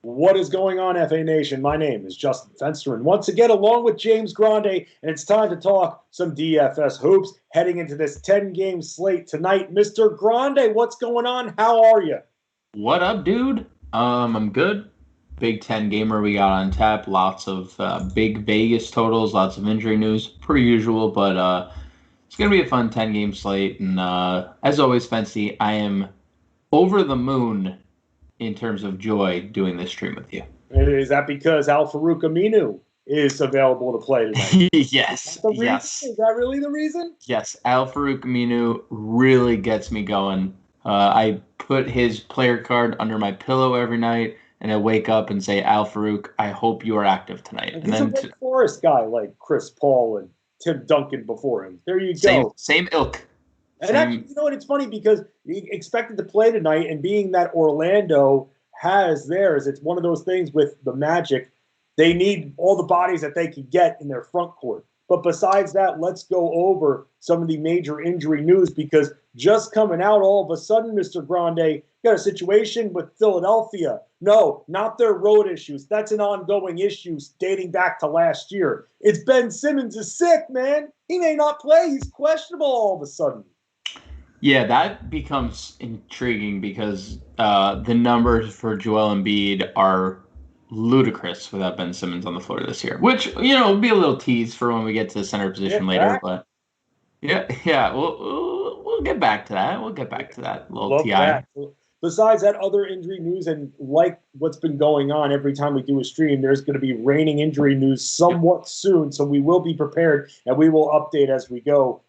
What is going on, FA Nation? My name is Justin Fensterman. Once again, along with James Grande, and it's time to talk some DFS hoops heading into this 10-game slate tonight. Mr. Grande, what's going on? How are you? What up, dude? I'm good. Big 10 gamer we got on tap. Lots of big Vegas totals, lots of injury news, per usual, but it's going to be a fun 10-game slate. And as always, Fancy, I am over the moon in terms of joy doing this stream with you. Is that because Al-Farouq Aminu is available to play tonight? Yes. Is that really the reason? Yes. Al-Farouq Aminu really gets me going. I put his player card under my pillow every night, and I wake up and say, Al-Farouq, I hope you are active tonight. And he's a Wake Forest guy like Chris Paul and Tim Duncan before him. There you go. Same ilk. And actually, you know what? It's funny because he expected to play tonight, and being that Orlando has theirs, it's one of those things with the Magic. They need all the bodies that they can get in their front court. But besides that, let's go over some of the major injury news because just coming out all of a sudden, Mr. Grande, got a situation with Philadelphia. No, not their road issues. That's an ongoing issue dating back to last year. It's Ben Simmons is sick, man. He may not play. He's questionable all of a sudden. Yeah, that becomes intriguing because the numbers for Joel Embiid are ludicrous without Ben Simmons on the floor this year, which, will be a little tease for when we get to the center position later. But yeah, we'll get back to that. We'll get back to that little TI. That. Besides that other injury news and like what's been going on every time we do a stream, there's going to be reigning injury news somewhat soon. So we will be prepared and we will update as we go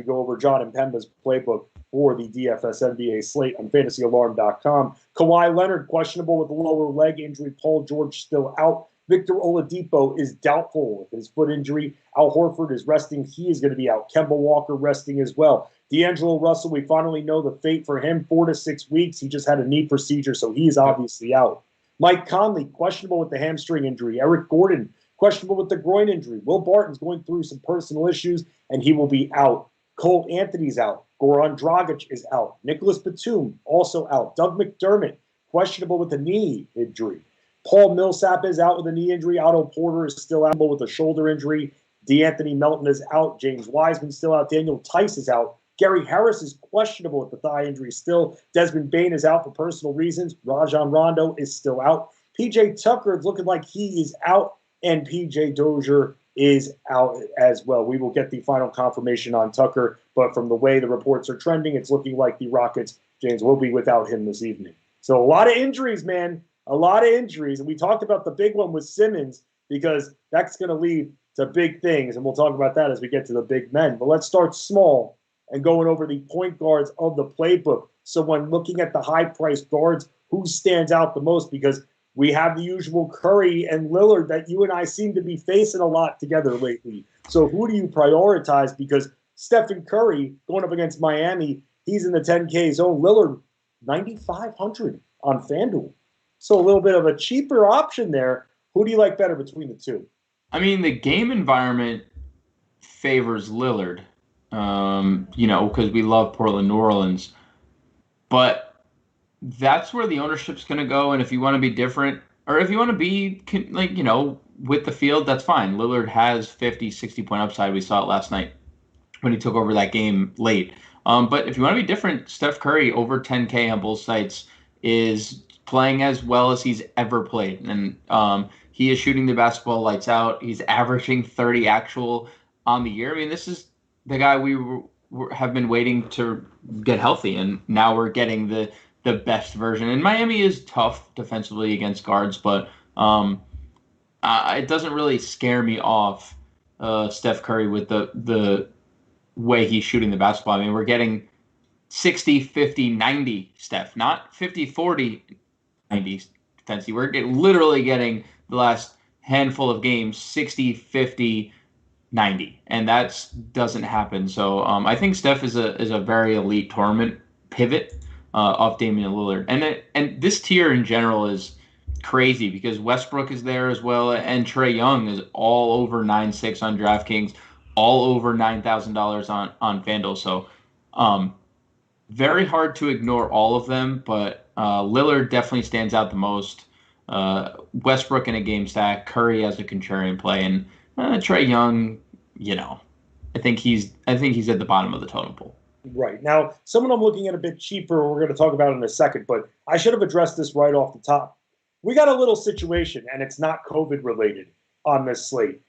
over John and Pemba's playbook for the DFS NBA slate on fantasyalarm.com. Kawhi Leonard questionable with a lower leg injury. Paul George still out. Victor Oladipo is doubtful with his foot injury. Al Horford is resting. He is going to be out. Kemba Walker resting as well. D'Angelo Russell, we finally know the fate for him, 4 to 6 weeks. He just had a knee procedure, so he is obviously out. Mike Conley, questionable with the hamstring injury. Eric Gordon, questionable with the groin injury. Will Barton's going through some personal issues, and he will be out. Cole Anthony's out. Goran Dragic is out. Nicholas Batum, also out. Doug McDermott, questionable with a knee injury. Paul Millsap is out with a knee injury. Otto Porter is still out with a shoulder injury. DeAnthony Melton is out. James Wiseman still out. Daniel Tice is out. Gary Harris is questionable with the thigh injury still. Desmond Bane is out for personal reasons. Rajon Rondo is still out. PJ Tucker is looking like he is out. And PJ Dozier is out as well. We will get the final confirmation on Tucker, but from the way the reports are trending, it's looking like the Rockets, James, will be without him this evening. So a lot of injuries, man. A lot of injuries. And we talked about the big one with Simmons because that's going to lead to big things, and we'll talk about that as we get to the big men. But let's start small and going over the point guards of the playbook. So when looking at the high-priced guards, who stands out the most? Because we have the usual Curry and Lillard that you and I seem to be facing a lot together lately. So who do you prioritize? Because Stephen Curry going up against Miami, he's in the 10K zone. Lillard, 9,500 on FanDuel. So a little bit of a cheaper option there. Who do you like better between the two? I mean, the game environment favors Lillard, because we love Portland, New Orleans. But that's where the ownership's going to go. And if you want to be different, or if you want to be, with the field, that's fine. Lillard has 50, 60-point upside. We saw it last night when he took over that game late. But if you want to be different, Steph Curry, over 10K on both sites, is playing as well as he's ever played. And he is shooting the basketball lights out. He's averaging 30 actual on the year. I mean, this is the guy we have been waiting to get healthy, and now we're getting the best version. And Miami is tough defensively against guards, but it doesn't really scare me off Steph Curry with the way he's shooting the basketball. I mean, we're getting 60, 50, 90 Steph, not 50, 40, 90 defensively. We're literally getting the last handful of games 60, 50, 90, and that doesn't happen. So I think Steph is a very elite tournament pivot off Damian Lillard, and this tier in general is crazy because Westbrook is there as well, and Trae Young is all over 9.6 on DraftKings, all over $9,000 on FanDuel. So very hard to ignore all of them, but Lillard definitely stands out the most. Westbrook in a game stack, Curry as a contrarian play, and Trae Young, I think he's at the bottom of the totem pole. Right. Now, someone I'm looking at a bit cheaper, we're going to talk about in a second, but I should have addressed this right off the top. We got a little situation, and it's not COVID related on this slate.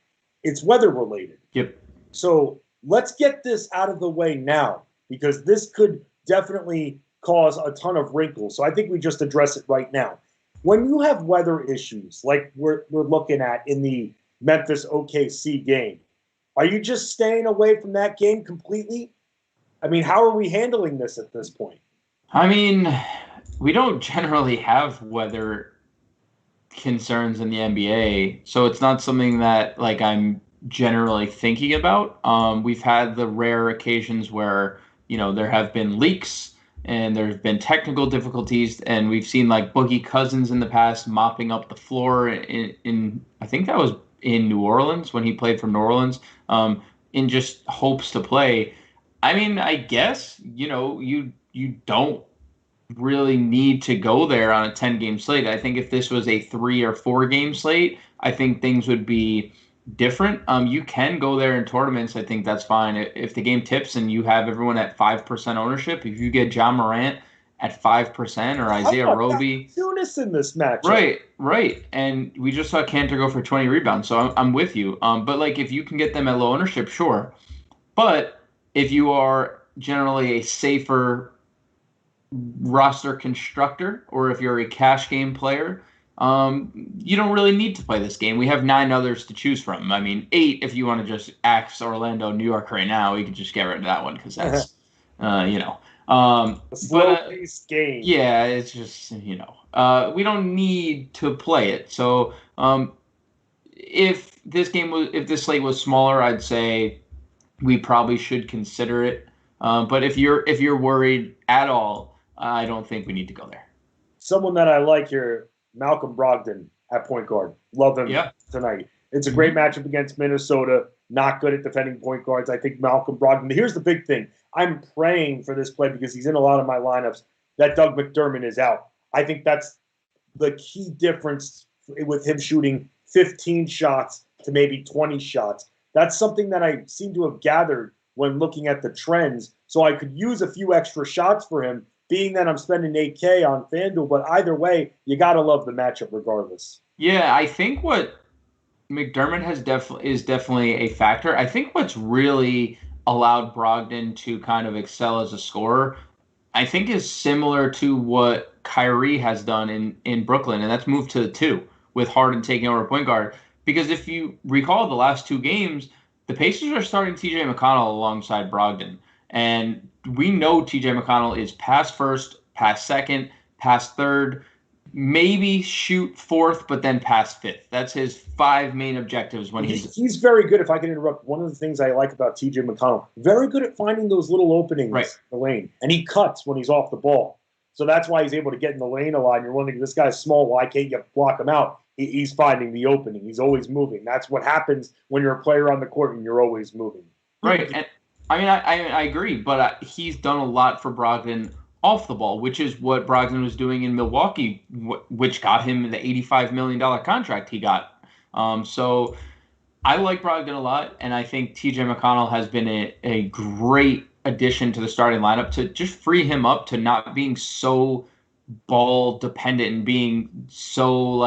It's weather related. Yep. So let's get this out of the way now, because this could definitely cause a ton of wrinkles. So I think we just address it right now. When you have weather issues like we're looking at in the Memphis OKC game, are you just staying away from that game completely? I mean, how are we handling this at this point? I mean, we don't generally have weather concerns in the NBA, so it's not something that I'm generally thinking about. We've had the rare occasions where there have been leaks and there's been technical difficulties, and we've seen Boogie Cousins in the past mopping up the floor in I think that was in New Orleans when he played for New Orleans, in just hopes to play. I mean, I guess, you don't really need to go there on a 10-game slate. I think if this was a 3 or 4-game slate, I think things would be different. You can go there in tournaments. I think that's fine. If the game tips and you have everyone at 5% ownership, if you get John Morant at 5% or Isaiah Roby. Soonest in this matchup. Right. And we just saw Cantor go for 20 rebounds, so I'm with you. But if you can get them at low ownership, sure. But if you are generally a safer roster constructor, or if you're a cash game player, you don't really need to play this game. We have 9 others to choose from. I mean, 8 if you want to just axe Orlando, New York right now. We could just get rid of that one because that's, a slow-paced game. Yeah, it's just, we don't need to play it. So if this slate was smaller, I'd say we probably should consider it. But if you're worried at all, I don't think we need to go there. Someone that I like here, Malcolm Brogdon at point guard. Love him tonight. It's a great matchup against Minnesota. Not good at defending point guards. I think Malcolm Brogdon. Here's the big thing. I'm praying for this play because he's in a lot of my lineups that Doug McDermott is out. I think that's the key difference with him shooting 15 shots to maybe 20 shots. That's something that I seem to have gathered when looking at the trends. So I could use a few extra shots for him, being that I'm spending $8K on FanDuel. But either way, you got to love the matchup regardless. Yeah, I think what McDermott is definitely a factor. I think what's really allowed Brogdon to kind of excel as a scorer, I think, is similar to what Kyrie has done in Brooklyn, and that's moved to the 2 with Harden taking over point guard. Because if you recall the last 2 games, the Pacers are starting TJ McConnell alongside Brogdon. And we know TJ McConnell is pass first, pass second, pass third, maybe shoot fourth, but then pass fifth. That's his 5 main objectives when he's very good. If I can interrupt, one of the things I like about TJ McConnell, very good at finding those little openings in the lane. And he cuts when he's off the ball. So that's why he's able to get in the lane a lot. And you're wondering, this guy's small, why can't you block him out? He's finding the opening. He's always moving. That's what happens when you're a player on the court and you're always moving. Right. And I agree, but he's done a lot for Brogdon off the ball, which is what Brogdon was doing in Milwaukee, which got him the $85 million contract he got. So I like Brogdon a lot, and I think TJ McConnell has been a great addition to the starting lineup to just free him up to not being so ball dependent and being so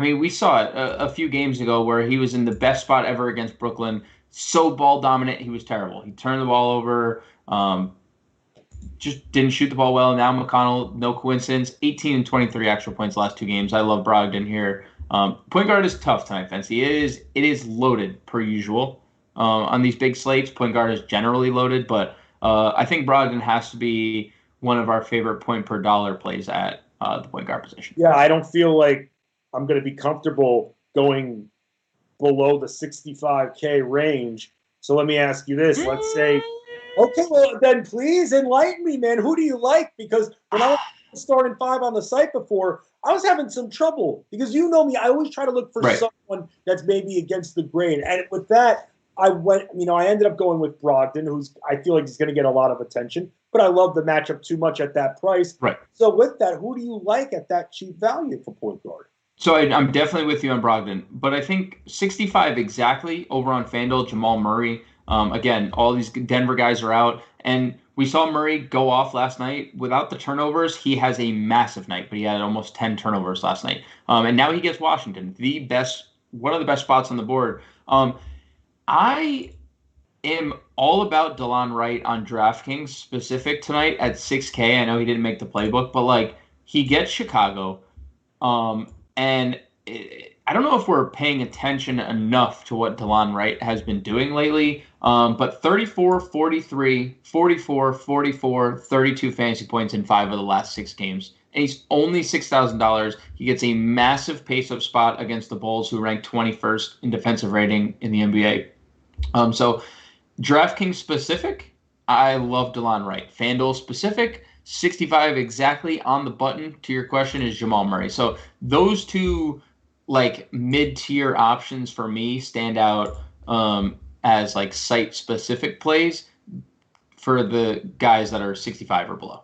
we saw it a few games ago where he was in the best spot ever against Brooklyn, so ball dominant, he was terrible. He turned the ball over, just didn't shoot the ball well. Now McConnell, no coincidence, 18 and 23 actual points last 2 games. I love Brogdon here. Point guard is tough tonight, Fancy. It is loaded per usual. On these big slates, point guard is generally loaded, but I think Brogdon has to be one of our favorite point per dollar plays at the point guard position. Yeah, I don't feel like I'm going to be comfortable going below the 65K range. So let me ask you this. Let's say, okay, well, then please enlighten me, man. Who do you like? Because when I was starting 5 on the site before, I was having some trouble because you know me. I always try to look for someone that's maybe against the grain. And with that, I ended up going with Brogdon, I feel like he's going to get a lot of attention, but I love the matchup too much at that price. Right. So with that, who do you like at that cheap value for point guard? So I'm definitely with you on Brogdon, but I think 65 exactly over on FanDuel, Jamal Murray. Again, all these Denver guys are out, and we saw Murray go off last night without the turnovers. He has a massive night, but he had almost 10 turnovers last night. And now he gets Washington, one of the best spots on the board. I am all about DeLon Wright on DraftKings specific tonight at 6K. I know he didn't make the playbook, but like he gets Chicago. And I don't know if we're paying attention enough to what DeLon Wright has been doing lately. But 34, 43, 44, 44, 32 fantasy points in 5 of the last 6 games. And he's only $6,000. He gets a massive pace-up spot against the Bulls, who rank 21st in defensive rating in the NBA. So DraftKings specific, I love DeLon Wright. FanDuel specific, 65 exactly on the button to your question is Jamal Murray. So those two like mid-tier options for me stand out as like site-specific plays for the guys that are 65 or below.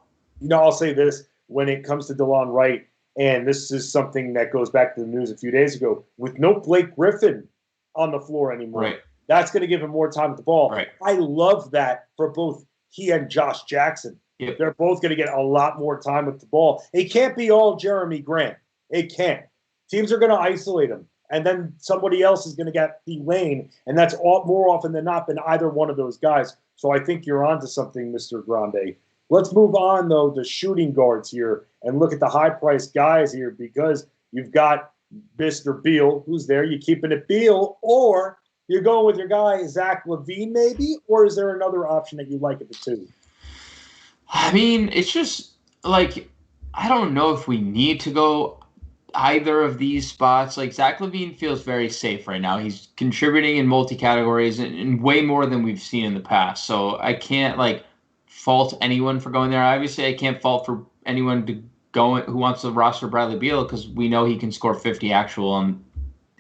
I'll say this when it comes to DeLon Wright, and this is something that goes back to the news a few days ago, with no Blake Griffin on the floor anymore. Right. That's going to give him more time with the ball. Right. I love that for both he and Josh Jackson. Yep. They're both going to get a lot more time with the ball. It can't be all Jeremy Grant. It can't. Teams are going to isolate him, and then somebody else is going to get the lane, and that's more often than not than either one of those guys. So I think you're onto something, Mr. Grande. Let's move on, though, to shooting guards here and look at the high-priced guys here, because you've got Mr. Beal, who's there. You keeping it Beal, or you're going with your guy Zach LaVine, maybe, or is there another option that you like at the 2? I mean, it's just like I don't know if we need to go either of these spots. Like Zach LaVine feels very safe right now. He's contributing in multi-categories and way more than we've seen in the past. So I can't like fault anyone for going there. Obviously, I can't fault for anyone to go who wants to roster Bradley Beal, because we know he can score 50 actual on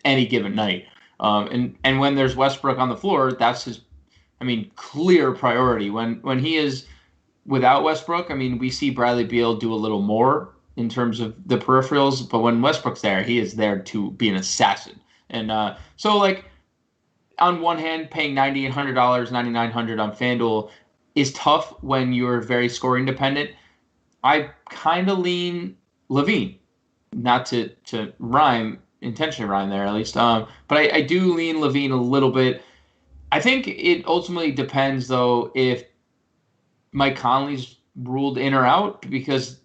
any given night. And when there's Westbrook on the floor, that's his, clear priority. When he is without Westbrook, we see Bradley Beal do a little more in terms of the peripherals, but when Westbrook's there, he is there to be an assassin. And so, like, on one hand, paying $9,800, $9,900 on FanDuel is tough when you're very scoring dependent. I kind of lean LaVine, not to intentionally rhyme there at least, but I do lean LaVine a little bit. I think it ultimately depends, though, if Mike Conley's ruled in or out, because,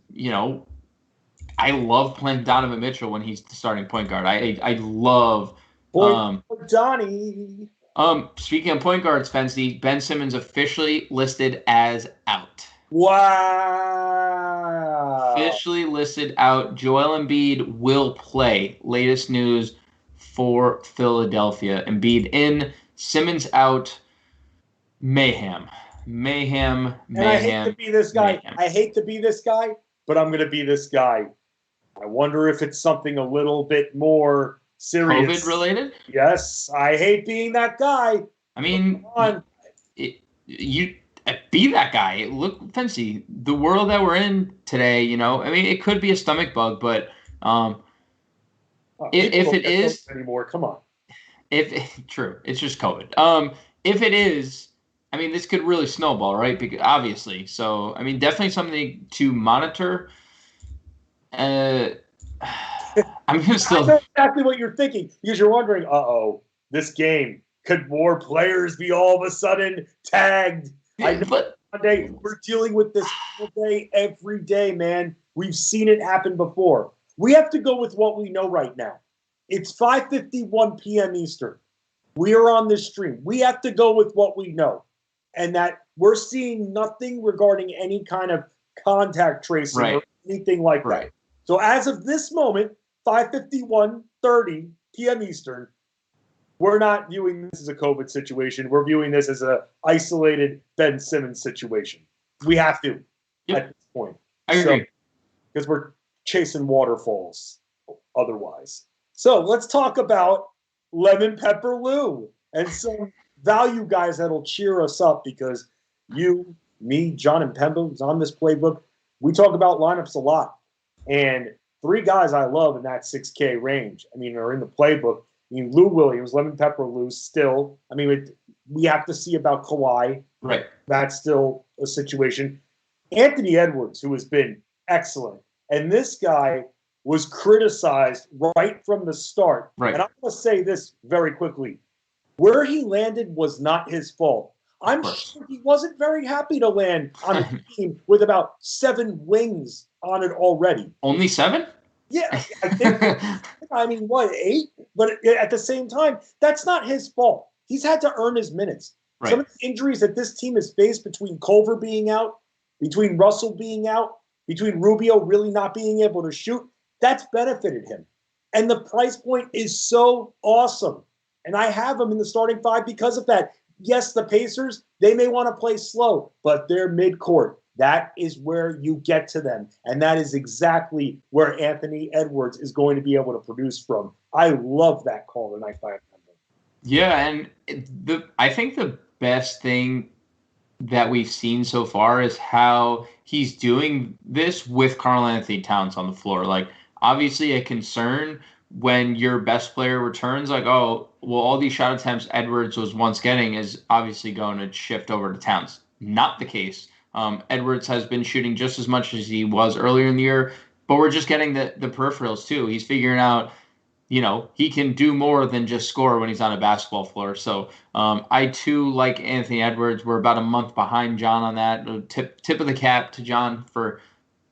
I love playing Donovan Mitchell when he's the starting point guard. I love Donnie. Speaking of point guards, Fancy, Ben Simmons officially listed as out. Wow. Officially listed out. Joel Embiid will play. Latest news for Philadelphia. Embiid in, Simmons out. Mayhem. And I hate to be this guy. But I'm going to be this guy. I wonder if it's something a little bit more serious. COVID related? Yes. I hate being that guy. You be that guy. Look, Fancy, the world that we're in today, it could be a stomach bug, but if it is anymore, come on. True, it's just COVID. If it is, this could really snowball, right? Because obviously, so definitely something to monitor. I'm gonna still. I know exactly what you're thinking, because you're wondering, this game, could more players be all of a sudden tagged? I know, but we're dealing with this all day, every day, man. We've seen it happen before. We have to go with what we know right now. It's 5:51 p.m. Eastern. We are on this stream. We have to go with what we know, and that we're seeing nothing regarding any kind of contact tracing or anything like that. So as of this moment, 5:51:30 p.m. Eastern, we're not viewing this as a COVID situation. We're viewing this as an isolated Ben Simmons situation. We have to at this point. I agree. Because we're chasing waterfalls otherwise. So let's talk about Lemon Pepper Lou and some value guys that'll cheer us up, because you, me, John, and Pemba, who's on this playbook, we talk about lineups a lot. And three guys I love in that 6K range. I mean, are in the playbook. I mean, Lou Williams, Lemon Pepper Lou, still. I mean, we have to see about Kawhi. Right. That's still a situation. Anthony Edwards, who has been excellent. And this guy was criticized right from the start. Right. And I'm going to say this very quickly. Where he landed was not his fault. I'm sure he wasn't very happy to land on a team with about 7 wings on it already. Only 7? Yeah, I think. I mean, what, 8? But at the same time, that's not his fault. He's had to earn his minutes. Right. Some of the injuries that this team has faced between Culver being out, between Russell being out, between Rubio really not being able to shoot, that's benefited him. And the price point is so awesome. And I have him in the starting 5 because of that. Yes, the Pacers, they may want to play slow, but they're midcourt. That is where you get to them. And that is exactly where Anthony Edwards is going to be able to produce from. I love that call tonight by a member. Yeah, and I think the best thing that we've seen so far is how he's doing this with Karl-Anthony Towns on the floor. Like, obviously a concern when your best player returns, like, oh, well, all these shot attempts Edwards was once getting is obviously going to shift over to Towns. Not the case. Edwards has been shooting just as much as he was earlier in the year, but we're just getting the peripherals too. He's figuring out, he can do more than just score when he's on a basketball floor. So I too like Anthony Edwards. We're about a month behind John on that. Tip of the cap to John for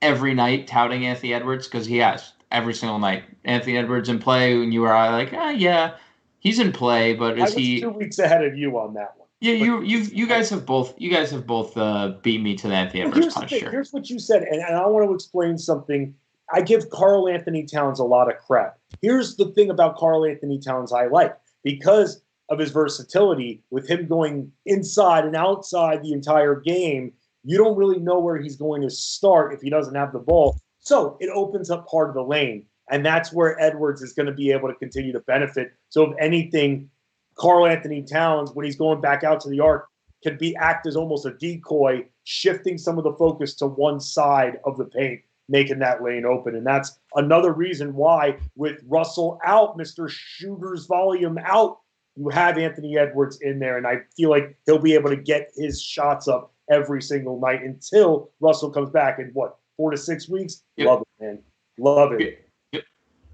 every night touting Anthony Edwards, because he has every single night. Anthony Edwards in play, and you are like, yeah, he's in play, but is he 2 weeks ahead of you on that one? Yeah, you guys have both beat me to the Anthony Edwards posture. Here's what you said, and I want to explain something. I give Karl-Anthony Towns a lot of crap. Here's the thing about Karl-Anthony Towns I like. Because of his versatility, with him going inside and outside the entire game, you don't really know where he's going to start if he doesn't have the ball. So it opens up part of the lane, and that's where Edwards is going to be able to continue to benefit. So if anything, Karl-Anthony Towns, when he's going back out to the arc, can act as almost a decoy, shifting some of the focus to one side of the paint, making that lane open. And that's another reason why, with Russell out, Mr. Shooter's volume out, you have Anthony Edwards in there. And I feel like he'll be able to get his shots up every single night until Russell comes back in, 4 to 6 weeks? Yep. Love it, man. Love it. Yep.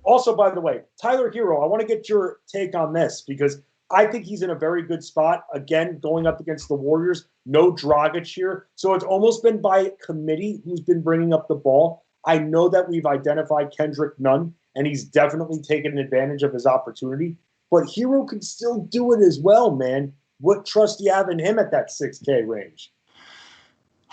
Also, by the way, Tyler Hero, I want to get your take on this because I think he's in a very good spot. Again, going up against the Warriors, no Dragic here. So it's almost been by committee who's been bringing up the ball. I know that we've identified Kendrick Nunn, and he's definitely taken advantage of his opportunity. But Hero can still do it as well, man. What trust do you have in him at that 6K range?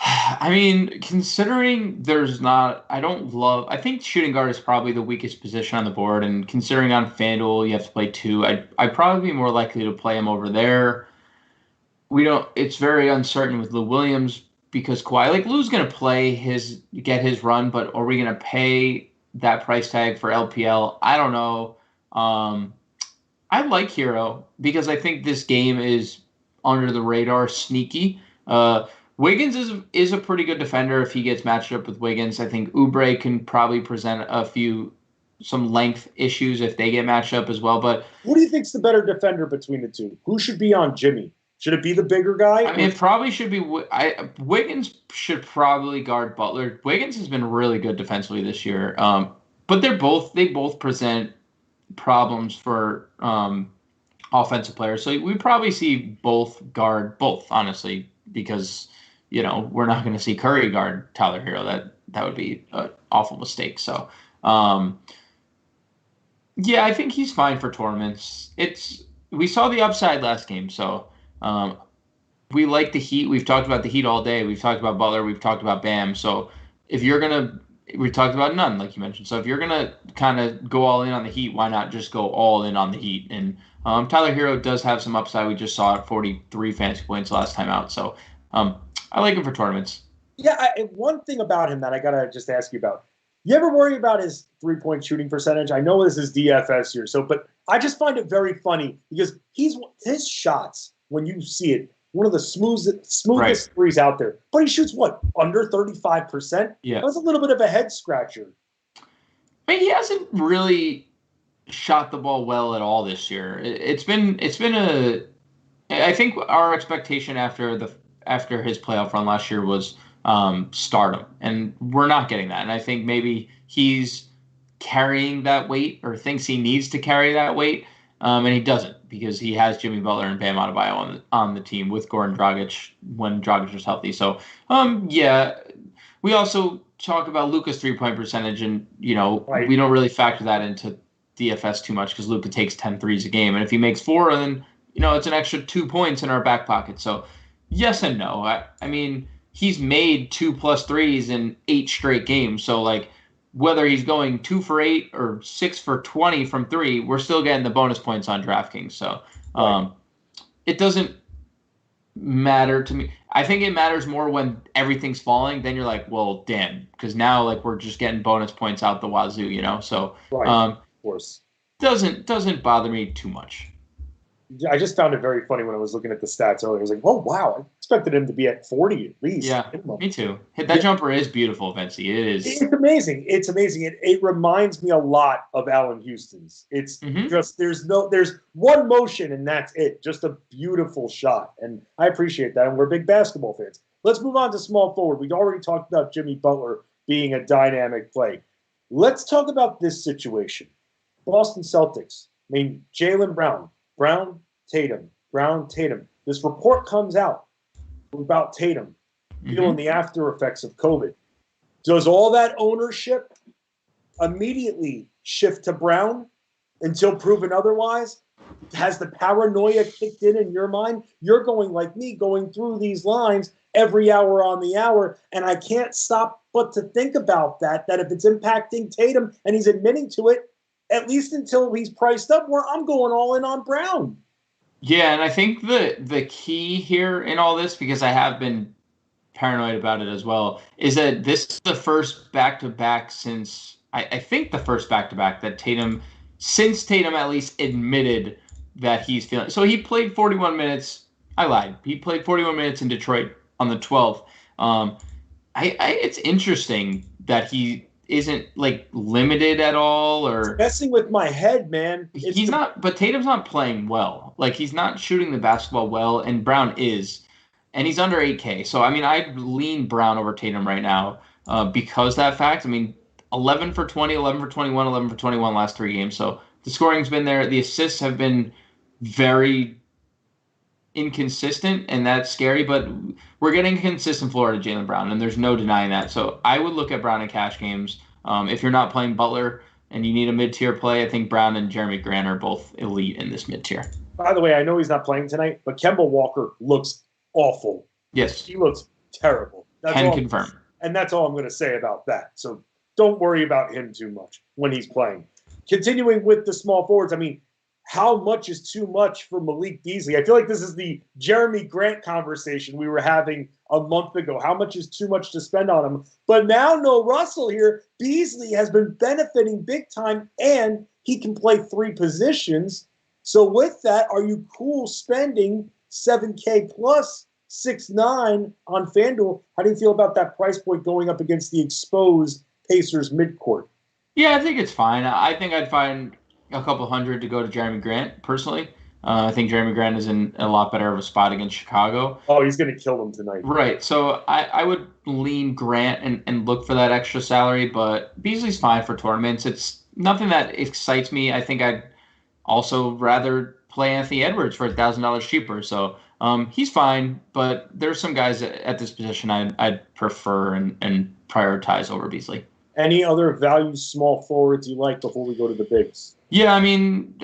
I mean, considering I think shooting guard is probably the weakest position on the board, and considering on FanDuel you have to play 2, I'd probably be more likely to play him over there. It's very uncertain with Lou Williams because Kawhi, like, Lou's going to get his run, but are we going to pay that price tag for LPL? I don't know. I like Hero because I think this game is under the radar, sneaky. Wiggins is a pretty good defender if he gets matched up with Wiggins. I think Oubre can probably present some length issues if they get matched up as well. But who do you think's the better defender between the two? Who should be on Jimmy? Should it be the bigger guy? I mean, it probably should be. Wiggins should probably guard Butler. Wiggins has been really good defensively this year, but they both present problems for offensive players. So we probably see both guard both, honestly, because we're not going to see Curry guard Tyler Hero. That would be an awful mistake. So, yeah, I think he's fine for tournaments. We saw the upside last game, so we like the Heat. We've talked about the Heat all day. We've talked about Butler. We've talked about Bam. So we talked about none, like you mentioned. So if you're gonna kind of go all in on the Heat, why not just go all in on the Heat? And Tyler Hero does have some upside. We just saw it, 43 fantasy points last time out. So I like him for tournaments. Yeah, one thing about him that I gotta just ask you about. You ever worry about his 3-point shooting percentage? I know this is DFS here, but I just find it very funny because his shots, when you see it, one of the smoothest right. threes out there. But he shoots, under 35%? Yeah. That was a little bit of a head scratcher. I mean, he hasn't really shot the ball well at all this year. It's been a. I think our expectation after his playoff run last year was stardom, and we're not getting that. And I think maybe he's carrying that weight or thinks he needs to carry that weight, and he doesn't because he has Jimmy Butler and Bam Adebayo on the team with Goran Dragic when Dragic was healthy. So yeah, we also talk about Luka's 3-point percentage, and Right. we don't really factor that into DFS too much because Luka takes 10 threes a game, and if he makes 4, then it's an extra 2 points in our back pocket. So yes and no. I mean, he's made 2+ threes in 8 straight games. So like whether he's going 2 for 8 or 6 for 20 from 3, we're still getting the bonus points on DraftKings. So it doesn't matter to me. I think it matters more when everything's falling. Then you're like, well, damn, because now like we're just getting bonus points out the wazoo, So Of course. doesn't bother me too much. I just found it very funny when I was looking at the stats earlier. I was like, oh, wow. I expected him to be at 40 at least. Yeah, me too. That jumper is beautiful, Vincey. It is. It's amazing. It's amazing. It reminds me a lot of Allen Houston's. It's just there's one motion and that's it. Just a beautiful shot. And I appreciate that. And we're big basketball fans. Let's move on to small forward. We've already talked about Jimmy Butler being a dynamic play. Let's talk about this situation. Boston Celtics. I mean, Jaylen Brown, Tatum. This report comes out about Tatum feeling the after effects of COVID. Does all that ownership immediately shift to Brown until proven otherwise? Has the paranoia kicked in your mind? You're going like me, going through these lines every hour on the hour, and I can't stop but to think about that if it's impacting Tatum and he's admitting to it, at least until he's priced up, where I'm going all in on Brown. Yeah, and I think the key here in all this, because I have been paranoid about it as well, is that this is the first back-to-back since I think the first back-to-back that Tatum at least admitted that he's feeling. So he played 41 minutes. I lied. He played 41 minutes in Detroit on the 12th. It's interesting that he isn't like limited at all, or it's messing with my head, man. But Tatum's not playing well. Like he's not shooting the basketball well, and Brown is, and he's under 8K. So I mean, I'd lean Brown over Tatum right now because that fact. I mean, 11 for 20, 11 for 21, 11 for 21 last 3 games. So the scoring's been there. The assists have been very inconsistent, and that's scary, but we're getting consistent floor to Jaylen Brown, and there's no denying that. So I would look at Brown in cash games. If you're not playing Butler and you need a mid-tier play, I think Brown and Jeremy Grant are both elite in this mid-tier. By the way, I know he's not playing tonight, but Kemba Walker looks awful. Yes. He looks terrible. Can confirm. And that's all I'm going to say about that. So don't worry about him too much when he's playing. Continuing with the small forwards, I mean, how much is too much for Malik Beasley? I feel like this is the Jeremy Grant conversation we were having a month ago. How much is too much to spend on him? But now no Russell here. Beasley has been benefiting big time, and he can play 3 positions. So with that, are you cool spending $7K plus 6.9 on FanDuel? How do you feel about that price point going up against the exposed Pacers midcourt? Yeah, I think it's fine. I think I'd find a couple hundred to go to Jeremy Grant, personally. I think Jeremy Grant is in a lot better of a spot against Chicago. Oh, he's going to kill them tonight. Right. So I would lean Grant and look for that extra salary, but Beasley's fine for tournaments. It's nothing that excites me. I think I'd also rather play Anthony Edwards for $1,000 cheaper. So he's fine, but there's some guys at this position I'd prefer and prioritize over Beasley. Any other value small forwards you like before we go to the bigs? Yeah, I mean,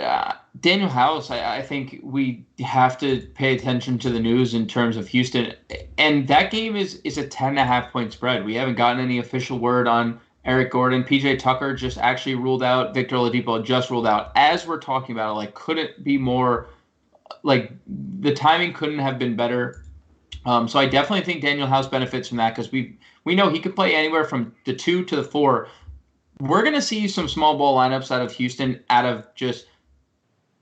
Daniel House, I think we have to pay attention to the news in terms of Houston. And that game is a 10.5 point spread. We haven't gotten any official word on Eric Gordon. PJ Tucker just actually ruled out. Victor Oladipo just ruled out. As we're talking about it, like, couldn't be more, like, the timing couldn't have been better. So I definitely think Daniel House benefits from that because we know he could play anywhere from the 2 to the 4. We're going to see some small ball lineups out of Houston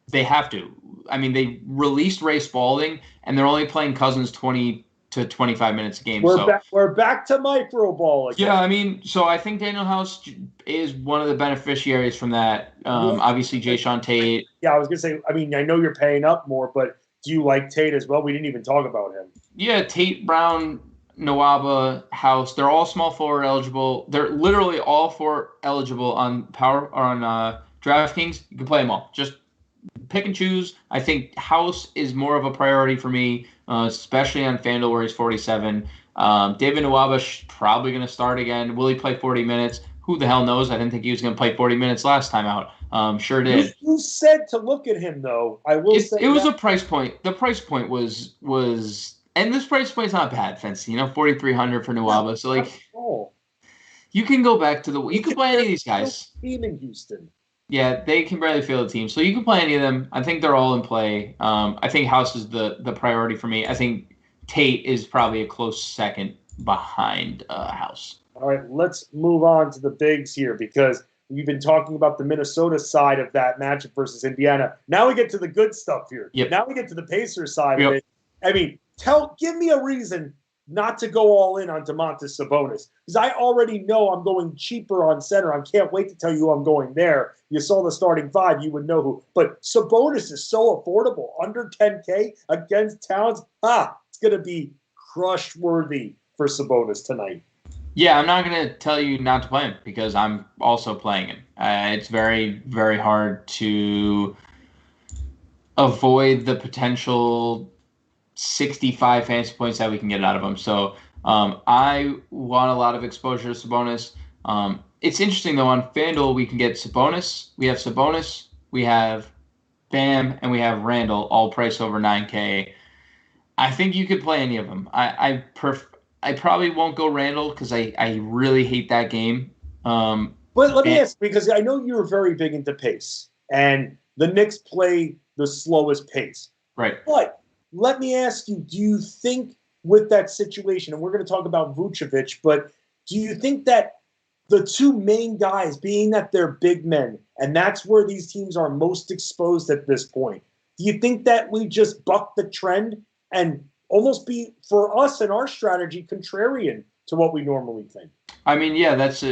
they have to. I mean, they released Ray Spalding, and they're only playing Cousins 20 to 25 minutes a game. We're back to micro ball again. Yeah, I mean, so I think Daniel House is one of the beneficiaries from that. Obviously, Jayshawn Tate. Yeah, I was going to say, I mean, I know you're paying up more, but do you like Tate as well? We didn't even talk about him. Yeah, Tate, Brown, Nawaba, House, they're all small forward eligible. They're literally all four eligible on DraftKings. You can play them all. Just pick and choose. I think House is more of a priority for me, especially on FanDuel where he's 47. David Nawaba's probably going to start again. Will he play 40 minutes? Who the hell knows? I didn't think he was going to play 40 minutes last time out. Sure did. You said to look at him, though. I will say it was a price point. The price point was and this price point's not bad, Fancy. 4,300 for Nawaba. So you can go back to you can play any of these guys. Team in Houston. Yeah, they can barely field a team, so you can play any of them. I think they're all in play. I think House is the priority for me. I think Tate is probably a close second behind House. All right, let's move on to the bigs here because we've been talking about the Minnesota side of that matchup versus Indiana. Now we get to the good stuff here. Yep. Now we get to the Pacers side of it. I mean, give me a reason not to go all in on Domantas Sabonis because I already know I'm going cheaper on center. I can't wait to tell you I'm going there. You saw the starting five, you would know who. But Sabonis is so affordable, under 10K against Towns. It's going to be crush-worthy for Sabonis tonight. Yeah, I'm not going to tell you not to play him because I'm also playing him. It's very, very hard to avoid the potential 65 fantasy points that we can get out of him. So I want a lot of exposure to Sabonis. It's interesting, though, on FanDuel, we can get Sabonis. We have Sabonis, we have Bam, and we have Randall, all priced over 9K. I think you could play any of them. I probably won't go Randall because I really hate that game. But let me ask, because I know you're very big into pace, and the Knicks play the slowest pace. Right. But let me ask you, do you think with that situation, and we're going to talk about Vucevic, but do you think that the two main guys, being that they're big men, and that's where these teams are most exposed at this point, do you think that we just buck the trend and almost be, for us and our strategy, contrarian to what we normally think? I mean, yeah, it's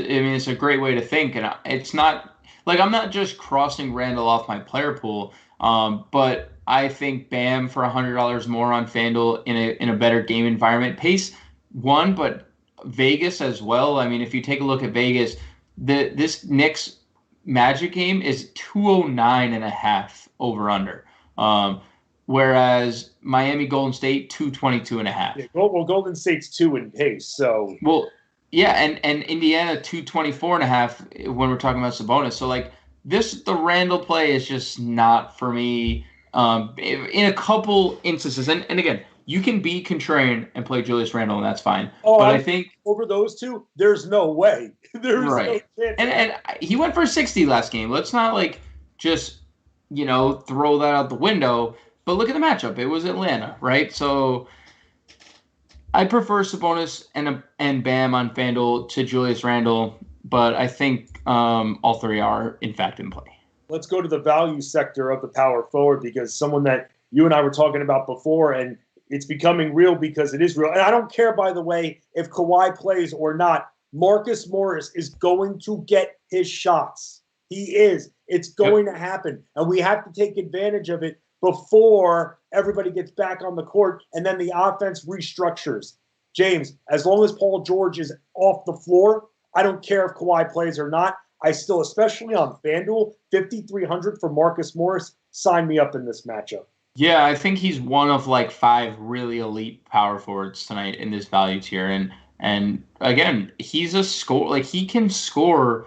a great way to think. And it's not, like, I'm not just crossing Randall off my player pool, but I think Bam for $100 more on FanDuel in a better game environment. Pace one, but Vegas as well. I mean, if you take a look at Vegas, this Knicks Magic game is 209.5 over under. Whereas Miami Golden State 222.5. Yeah, well, Golden State's 2 in pace, so yeah, and Indiana 224.5 when we're talking about Sabonis. So like the Randall play is just not for me. In a couple instances, and again, you can be contrarian and play Julius Randle, and that's fine. But I think over those two, there's no way. There's right. No chance. And he went for 60 last game. Let's not just throw that out the window. But look at the matchup. It was Atlanta, right? So I prefer Sabonis and Bam on FanDuel to Julius Randle, but I think all three are, in fact, in play. Let's go to the value sector of the power forward because someone that you and I were talking about before, and it's becoming real because it is real. And I don't care, by the way, if Kawhi plays or not. Marcus Morris is going to get his shots. He is. It's going to happen. And we have to take advantage of it before everybody gets back on the court and then the offense restructures. James, as long as Paul George is off the floor, I don't care if Kawhi plays or not. I still, especially on FanDuel, 5,300 for Marcus Morris. Sign me up in this matchup. Yeah, I think he's one of 5 really elite power forwards tonight in this value tier. And again, he's a score. He can score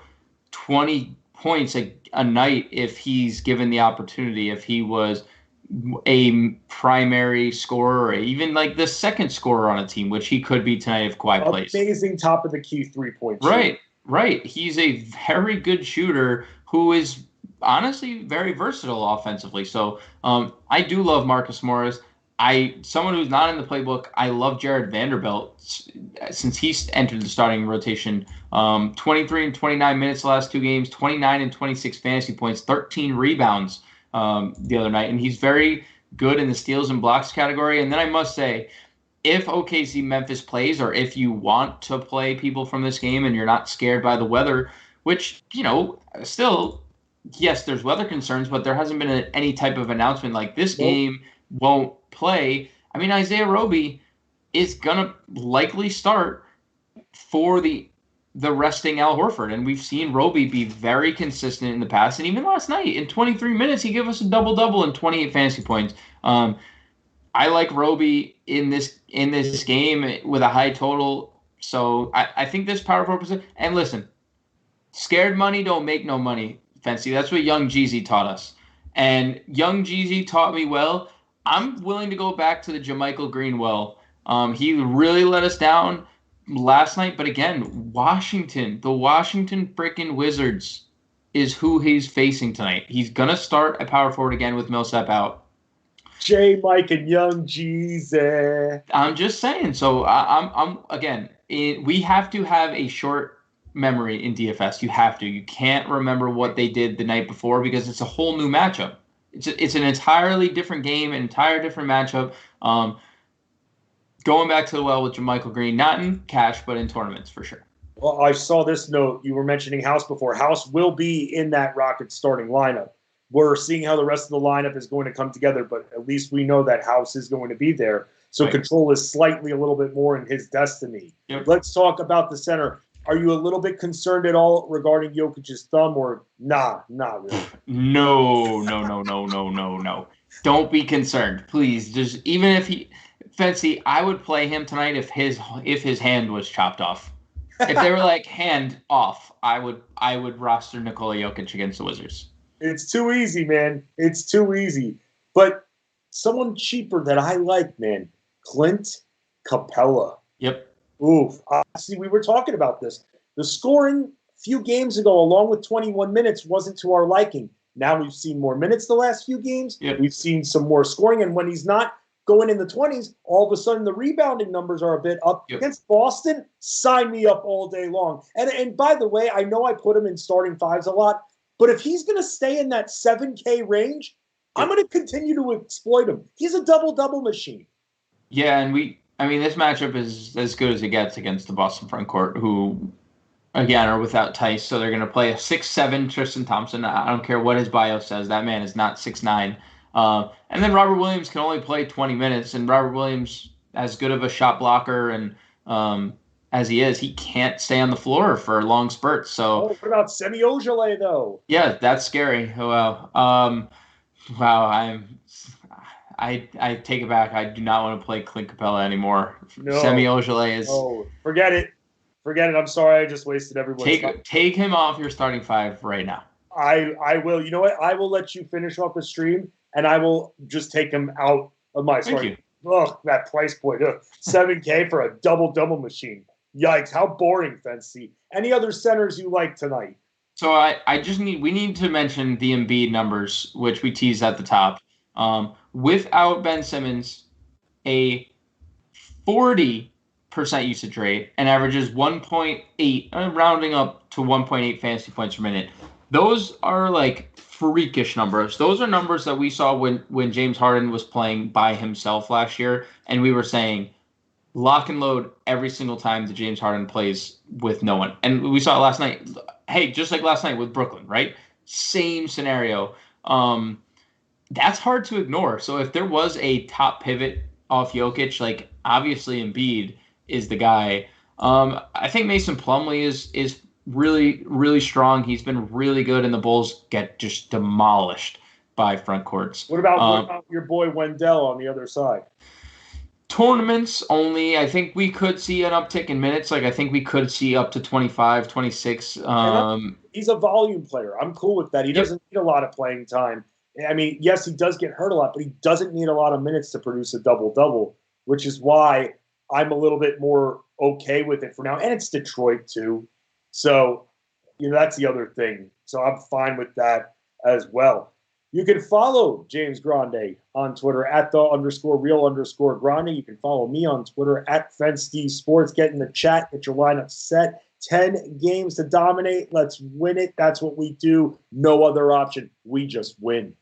20 points a night if he's given the opportunity. If he was a primary scorer, or even the second scorer on a team, which he could be tonight if Kawhi plays. Amazing top of the key 3-point shooter. Right. He's a very good shooter who is honestly very versatile offensively. So I do love Marcus Morris. Someone who's not in the playbook, I love Jared Vanderbilt since he's entered the starting rotation. 23 and 29 minutes the last two games, 29 and 26 fantasy points, 13 rebounds the other night. And he's very good in the steals and blocks category. And then I must say, if OKC Memphis plays, or if you want to play people from this game and you're not scared by the weather, which, still, yes, there's weather concerns, but there hasn't been any type of announcement like this game won't play. I mean, Isaiah Roby is going to likely start for the resting Al Horford. And we've seen Roby be very consistent in the past. And even last night, in 23 minutes, he gave us a double-double and 28 fantasy points. I like Roby in this game with a high total. So I think this power forward position. And listen, scared money don't make no money, Fancy. That's what Young Jeezy taught us. And Young Jeezy taught me well. I'm willing to go back to the JaMychal Green well. He really let us down last night. But again, the Washington freaking Wizards is who he's facing tonight. He's going to start at power forward again with Millsap out. J. Mike and Young Jeezy. I'm just saying. So I'm again, we have to have a short memory in DFS. You have to. You can't remember what they did the night before because it's a whole new matchup. It's an entirely different game, an entire different matchup. Going back to the well with JaMychal Green, not in cash, but in tournaments for sure. Well, I saw this note. You were mentioning House before. House will be in that Rockets starting lineup. We're seeing how the rest of the lineup is going to come together, but at least we know that House is going to be there. So right. Control is slightly a little bit more in his destiny. Yep. Let's talk about the center. Are you a little bit concerned at all regarding Jokic's thumb, or not really? No. Don't be concerned, please. Just even if Fancy, I would play him tonight if his hand was chopped off. If they were like hand off, I would roster Nikola Jokic against the Wizards. It's too easy, man. It's too easy. But someone cheaper that I like, man, Clint Capella. Yep. Oof. See, we were talking about this. The scoring a few games ago, along with 21 minutes, wasn't to our liking. Now we've seen more minutes the last few games. Yep. We've seen some more scoring. And when he's not going in the 20s, all of a sudden the rebounding numbers are a bit up. Yep. Against Boston, sign me up all day long. And by the way, I know I put him in starting fives a lot, but if he's going to stay in that 7K range, I'm going to continue to exploit him. He's a double-double machine. Yeah, and this matchup is as good as it gets against the Boston front court, who, again, are without Tice, so they're going to play a 6'7" Tristan Thompson. I don't care what his bio says. That man is not 6'9". And then Robert Williams can only play 20 minutes, and Robert Williams, as good of a shot blocker and as he is, he can't stay on the floor for long spurts. So, what about Semi Ojeleye, though? Yeah, that's scary. Oh, wow. Wow, I take it back. I do not want to play Clint Capella anymore. No. Semi Ojeleye is. Oh, forget it. I'm sorry. I just wasted everyone's time. Take him off your starting five right now. I will. You know what? I will let you finish off the stream, and I will just take him out of my starting. Thank you. Ugh, that price point. Ugh. 7K for a double-double machine. Yikes, how boring, Fancy. Any other centers you like tonight? So we need to mention the Embiid numbers, which we teased at the top. Without Ben Simmons, a 40% usage rate and averages 1.8, rounding up to 1.8 fantasy points per minute. Those are like freakish numbers. Those are numbers that we saw when James Harden was playing by himself last year, and we were saying, lock and load every single time that James Harden plays with no one. And we saw it last night. Hey, just like last night with Brooklyn, right? Same scenario. That's hard to ignore. So if there was a top pivot off Jokic, like obviously Embiid is the guy. I think Mason Plumlee is really, really strong. He's been really good, and the Bulls get just demolished by front courts. What about your boy Wendell on the other side? Tournaments only. I think we could see an uptick in minutes. Like I think we could see up to 25, 26. He's a volume player. I'm cool with that. He doesn't need a lot of playing time. I mean, yes, he does get hurt a lot, but he doesn't need a lot of minutes to produce a double-double, which is why I'm a little bit more okay with it for now. And it's Detroit, too. So, that's the other thing. So I'm fine with that as well. You can follow James Grande on Twitter at @the_real_Grande. You can follow me on Twitter at FenceDSports. Get in the chat, get your lineup set. 10 games to dominate. Let's win it. That's what we do. No other option. We just win.